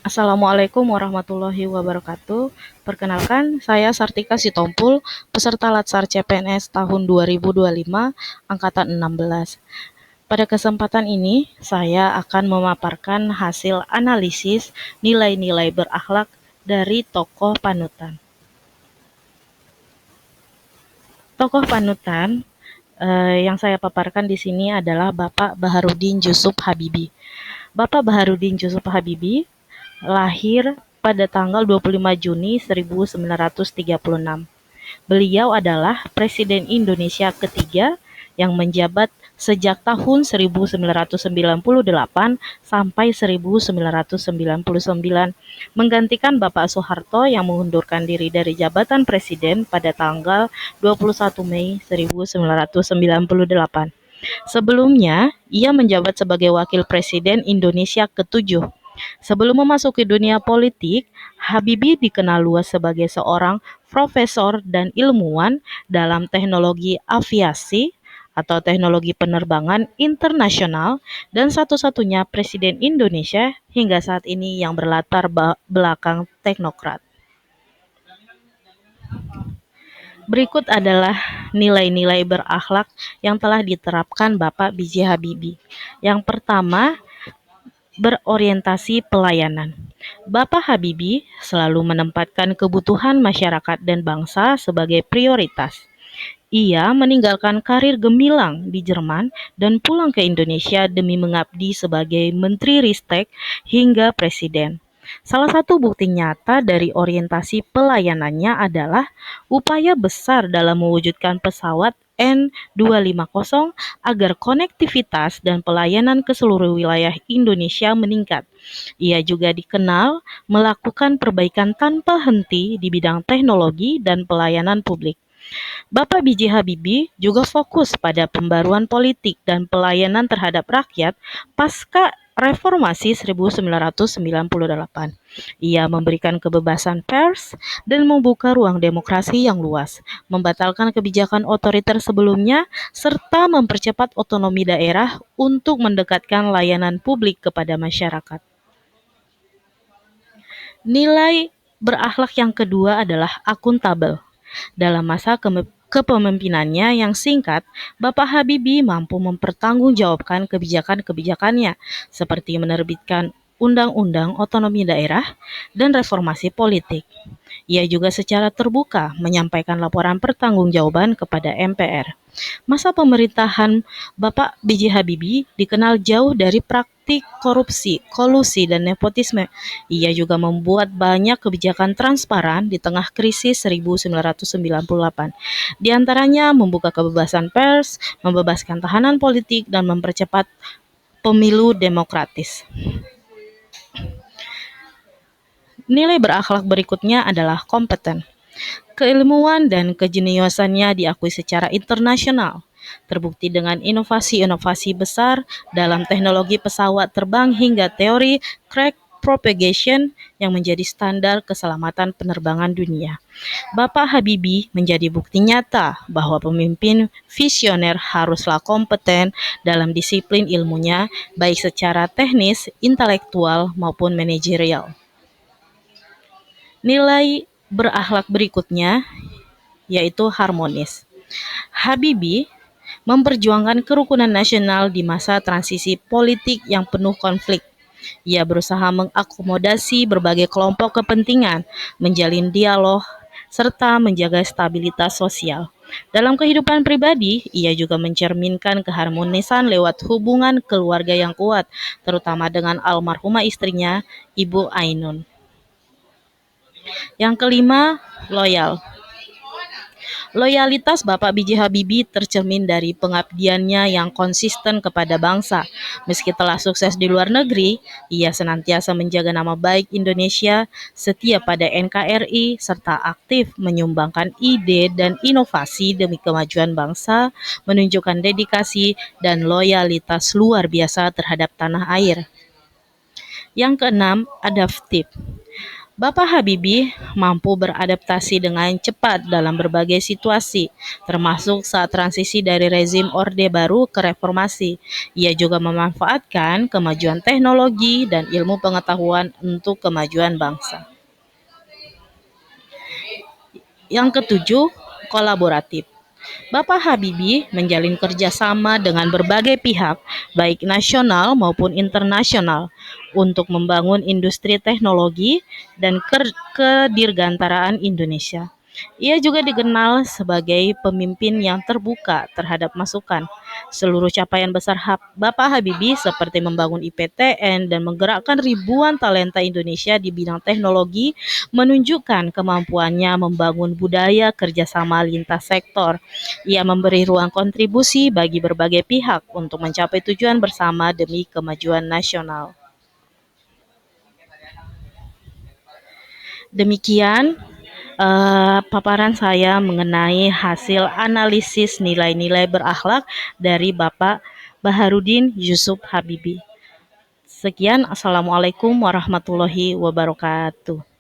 Assalamualaikum warahmatullahi wabarakatuh. Perkenalkan, saya Sartika Sitompul, peserta Latsar CPNS tahun 2025, angkatan 16. Pada kesempatan ini, saya akan memaparkan hasil analisis nilai-nilai berakhlak dari tokoh panutan. Tokoh panutan yang saya paparkan di sini adalah Bapak Baharudin Jusuf Habibie. Bapak Baharudin Jusuf Habibie lahir pada tanggal 25 Juni 1936. Beliau adalah Presiden Indonesia ketiga yang menjabat sejak tahun 1998 sampai 1999, menggantikan Bapak Soeharto yang mengundurkan diri dari jabatan Presiden pada tanggal 21 Mei 1998. Sebelumnya, ia menjabat sebagai Wakil Presiden Indonesia ketujuh. Sebelum memasuki dunia politik, Habibie dikenal luas sebagai seorang profesor dan ilmuwan dalam teknologi aviasi atau teknologi penerbangan internasional dan satu-satunya Presiden Indonesia hingga saat ini yang berlatar belakang teknokrat. Berikut adalah nilai-nilai berakhlak yang telah diterapkan Bapak B.J. Habibie. Yang pertama, berorientasi pelayanan. Bapak Habibie selalu menempatkan kebutuhan masyarakat dan bangsa sebagai prioritas. Ia meninggalkan karir gemilang di Jerman dan pulang ke Indonesia demi mengabdi sebagai Menteri Ristek hingga Presiden. Salah satu bukti nyata dari orientasi pelayanannya adalah upaya besar dalam mewujudkan pesawat N250 agar konektivitas dan pelayanan ke seluruh wilayah Indonesia meningkat. Ia juga dikenal melakukan perbaikan tanpa henti di bidang teknologi dan pelayanan publik. Bapak B.J. Habibie juga fokus pada pembaruan politik dan pelayanan terhadap rakyat pasca Reformasi 1998. Ia memberikan kebebasan pers dan membuka ruang demokrasi yang luas, membatalkan kebijakan otoriter sebelumnya, serta mempercepat otonomi daerah untuk mendekatkan layanan publik kepada masyarakat. Nilai berakhlak yang kedua adalah akuntabel. Dalam masa kepemimpinannya yang singkat, Bapak Habibie mampu mempertanggungjawabkan kebijakan-kebijakannya, seperti menerbitkan Undang-Undang Otonomi Daerah dan reformasi politik. Ia juga secara terbuka menyampaikan laporan pertanggungjawaban kepada MPR. Masa pemerintahan Bapak B.J. Habibie dikenal jauh dari praktik korupsi, kolusi, dan nepotisme. Ia juga membuat banyak kebijakan transparan di tengah krisis 1998. Di antaranya membuka kebebasan pers, membebaskan tahanan politik, dan mempercepat pemilu demokratis. Nilai berakhlak berikutnya adalah kompeten. Keilmuan dan kejeniusannya diakui secara internasional, terbukti dengan inovasi-inovasi besar dalam teknologi pesawat terbang hingga teori crash propagation yang menjadi standar keselamatan penerbangan dunia. Bapak Habibie menjadi bukti nyata bahwa pemimpin visioner haruslah kompeten dalam disiplin ilmunya, baik secara teknis, intelektual, maupun manajerial. Nilai berakhlak berikutnya yaitu harmonis. Habibie memperjuangkan kerukunan nasional di masa transisi politik yang penuh konflik. Ia berusaha mengakomodasi berbagai kelompok kepentingan, menjalin dialog, serta menjaga stabilitas sosial. Dalam kehidupan pribadi, ia juga mencerminkan keharmonisan lewat hubungan keluarga yang kuat, terutama dengan almarhumah istrinya, Ibu Ainun. Yang kelima, loyal. Loyalitas Bapak B.J. Habibie tercermin dari pengabdiannya yang konsisten kepada bangsa. Meski telah sukses di luar negeri, ia senantiasa menjaga nama baik Indonesia, setia pada NKRI, serta aktif menyumbangkan ide dan inovasi demi kemajuan bangsa, menunjukkan dedikasi dan loyalitas luar biasa terhadap tanah air. Yang keenam, adaptif. Bapak Habibie mampu beradaptasi dengan cepat dalam berbagai situasi, termasuk saat transisi dari rezim Orde Baru ke reformasi. Ia juga memanfaatkan kemajuan teknologi dan ilmu pengetahuan untuk kemajuan bangsa. Yang ketujuh, kolaboratif. Bapak Habibie menjalin kerjasama dengan berbagai pihak, baik nasional maupun internasional, untuk membangun industri teknologi dan kedirgantaraan Indonesia. Ia juga dikenal sebagai pemimpin yang terbuka terhadap masukan. Seluruh capaian besar Bapak Habibie seperti membangun IPTN dan menggerakkan ribuan talenta Indonesia di bidang teknologi menunjukkan kemampuannya membangun budaya kerjasama lintas sektor. Ia memberi ruang kontribusi bagi berbagai pihak untuk mencapai tujuan bersama demi kemajuan nasional. Demikian paparan saya mengenai hasil analisis nilai-nilai berakhlak dari Bapak Baharudin Yusuf Habibie. Sekian, Assalamualaikum warahmatullahi wabarakatuh.